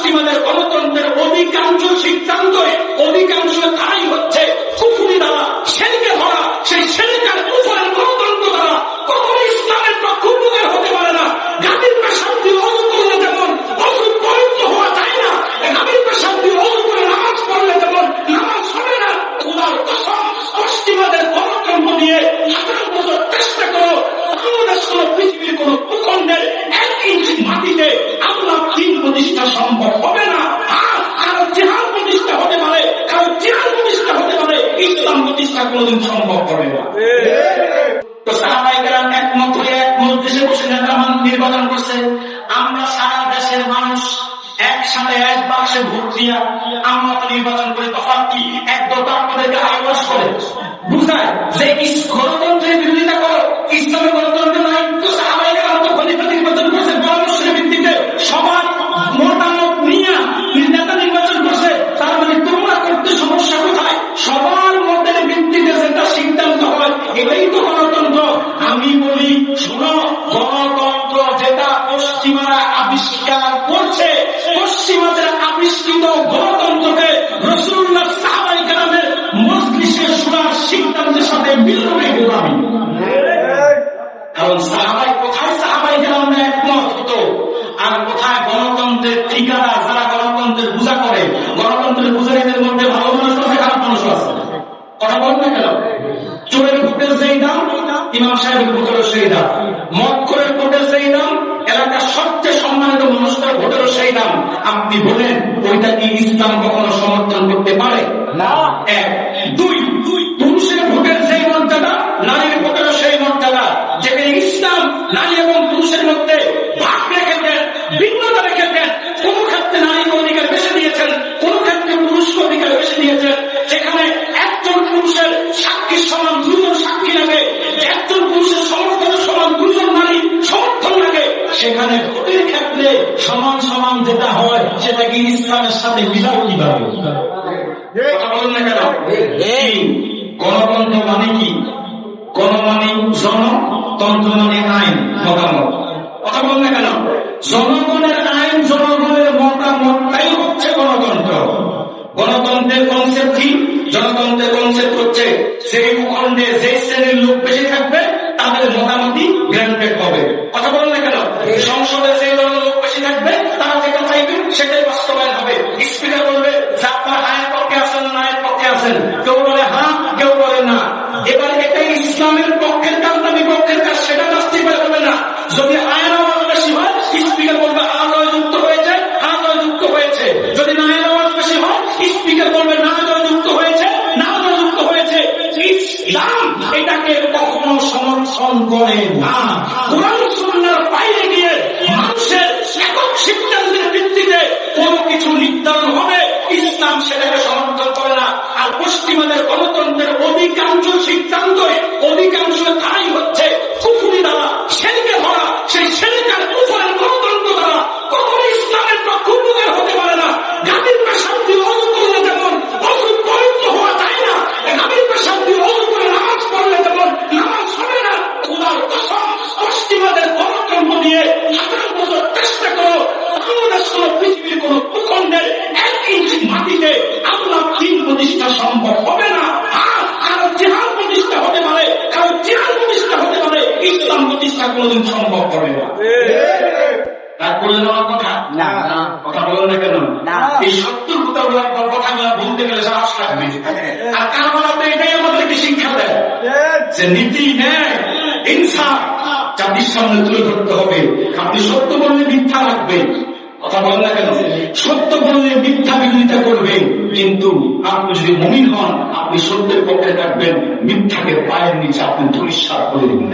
পশ্চিমাদের গণতন্ত্রের অধিকাংশ সিদ্ধান্তই অধিকাংশ তাই হচ্ছে কুফরি দ্বারা, শেরকে ধরা, সেই শেরকার কুফরের গণতন্ত্র দ্বারা কখনো ইসলামের পক্ষভুকের হতে পারে না। গাভীর পেশাব দিয়ে অজু করলে যেমন অজু পবিত্র হওয়া যায় না, গাভীর পেশাব দিয়ে অজু করে নামাজ পড়লে যেমন নামাজ হবে না। খোদার কসম, পশ্চিমাদের গণতন্ত্র নিয়ে 18 বছর চেষ্টা করো, বাংলাদেশ কোন পৃথিবীর কোন ভূখণ্ডের 1 ইঞ্চি মাটিতে আল্লাহ দ্বীন প্রতিষ্ঠা সম্ভব হবে না। কারো জিহাদ প্রতিষ্ঠা হতে পারে, কারো জিহাদ প্রতিষ্ঠা হতে পারে, ইসলাম প্রতিষ্ঠা কোনদিন সম্ভব হবে না। তো সাহাবায়ে কেরাম একমত হয়ে এক মজলিসে বসে নেতা নির্বাচন করছে। আমরা সারা দেশের মানুষ একসাথে এক বাক্সে ভোট দিয়া আমরা তো নির্বাচন করি, তফাৎ কি? একদল তো আমাদেরকে আইওয়াস করে বুঝায় যে গণতন্ত্রের বিরোধিতা করো, ইসলামের গণতন্ত্র নাই। তো সাহাবায়ে কেরাম তো খলিফা নির্বাচন করছে পরামর্শের ভিত্তিতে, সবার মতামত নিয়ে নেতা নির্বাচন করছে। তার মানে তোমরা করতে সমস্যা কোথায়? সবার মতের ভিত্তিতে যেটা সিদ্ধান্ত হয় এটাই তো গণতন্ত্র। আমি বলি শোনো, গণতন্ত্র যেটা পশ্চিমারা আবিষ্কার করছে, পশ্চিমাদের আবিষ্কৃত গণতন্ত্রকে রাসূলুল্লাহ সাহাবায়ে কেরামের মজলিসে শুনার সিদ্ধান্তের সাথে মিলবে গোলামি। কারণ সাহাবায়ে কেরাম একমত হতো, আর কোথায় গণতন্ত্রের ঠিকাদার যারা গণতন্ত্রের পূজা করে, গণতন্ত্রের পূজারীদের মধ্যে ভালো মানুষ আছে, খারাপ মানুষ আছে। কথা বলবে কেন? চোরের ভোটের যেই দাম, ইমাম সাহেবের ভোটেরও সেই দাম। মক্করের ভোটের যেই দাম, এলাকার সবচেয়ে সম্মানিত মানুষটার ভোটেরও সেই দাম। আপনি বলেন ওইটা কি ইসলাম কখনো সমর্থন করতে পারে? না। 1 2 পুরুষের ভোটের যেই মর্যাদা, নারীর ভোটেরও সেই মর্যাদা। যেখানে ইসলাম নারী এবং পুরুষের মধ্যে ভাগ রেখে দেন, ভিন্নতা রেখে দেন, কোন ক্ষেত্রে নারীকে অধিকার বেশি দিয়েছেন, কোন ক্ষেত্রে পুরুষকে অধিকার বেশি দিয়েছেন। যেখানে একজন পুরুষের সাক্ষীর সমান 2 জন সাক্ষী লাগে, একজন পুরুষের সমর্থনের সমান 2 জন নারী সমর্থন লাগে, সেখানে ভোটের ক্ষেত্রে সমান সমান যেটা হয় সেটা কি ইসলামের সাথে মিলাবে কিভাবে? কথা বলেন না কেন? গণতন্ত্র মানে কি? গণমানে জনতন্ত্র মানে আইন, মতামত। কথা বলেন না কেন? জনগণের আইন, জনগণের মতামতটাই হচ্ছে গণতন্ত্র। গণতন্ত্রের কনসেপ্ট কি? জনতন্ত্রের কনসেপ্ট হচ্ছে সেই ভূখণ্ডে যে শ্রেণীর লোক বেশি থাকবে তাদের মতামতই গ্রান্টেড হবে। কথা বলেন না কেন? সংসদে যে দলের লোক বেশি থাকবে তারা যেটা চাইবে সেটাই বাস্তবায়ন হবে। স্পিকার বলবে যে আপনার আইন পক্ষে আছেন না আইন পক্ষে আছেন, কেউ বলে হ্যাঁ, কেউ বলে না। এবার এটাই ইসলামের পক্ষের কাজ না বিপক্ষের কাজ সেটা জাস্টিফাই হবে না। যদি আইন আওয়াজ বেশি হয়, স্পিকার বলবে হ্যাঁ জয়যুক্ত হয়েছে, হ্যাঁ জয়যুক্ত হয়েছে। যদি না আইন আওয়াজ বেশি হয়, স্পিকার বলবে না জয়যুক্ত হয়েছে, না জয়যুক্ত হয়েছে। ইসলাম এটাকে কখনো সমর্থন করে না। কোরআন সুন্নাহর বাইরে গিয়ে মানুষের একক সিদ্ধান্তের ভিত্তিতে কোনো কিছু নির্ধারণ হবে, ইসলাম সেটাকে সমর্থন করে না। আর পশ্চিমাদের গণতন্ত্রের অধিকাংশ সিদ্ধান্তই অধিকাংশ তাই হচ্ছে কুফরি দ্বারা, শেরকে ধরা, সেই শেরকার কুফরের গণতন্ত্র দ্বারা কখনো ইসলামের পক্ষভুকের হতে পারে না। গাভীর পেশাব দিয়ে অজু করলে যেমন অজু পবিত্র হওয়া যায় না, গাভীর পেশাব দিয়ে অজু করে নামাজ পড়লে যেমন নামাজ হবে না। খোদার কসম, পশ্চিমাদের গণতন্ত্র নিয়ে 18 বছর চেষ্টা করো, বাংলাদেশ কোন পৃথিবীর কোন ভূখণ্ডের 1 ইঞ্চি মাটিতে আল্লাহ দ্বীন প্রতিষ্ঠা সম্ভব হবে না। কারো জিহাদ প্রতিষ্ঠা হতে পারে, কারো জিহাদ প্রতিষ্ঠা হতে পারে, ইসলাম প্রতিষ্ঠা কোনদিন সম্ভব হবে না। রাগ করলেন আমার কথা? না। কথা বলেন না কেন? এই 70 কথাগুলো বলতে গেলে সাহস লাগবে। আর কারণ আপনি এটাই আমাদেরকে শিক্ষা দেয় যে নীতি, ন্যায়, ইনসাফ জাতির সামনে তুলে ধরতে হবে। আপনি সত্য বললে মিথ্যা লাগবে, কথা বলেন না কেন? সত্য বললে মিথ্যা বিরোধিতা করবেন, কিন্তু আপনি যদি মুমিন হন আপনি সত্যের পক্ষে থাকবেন, মিথ্যাকে পায়ের নিচে আপনি ধরিষ্কার করে দিবেন।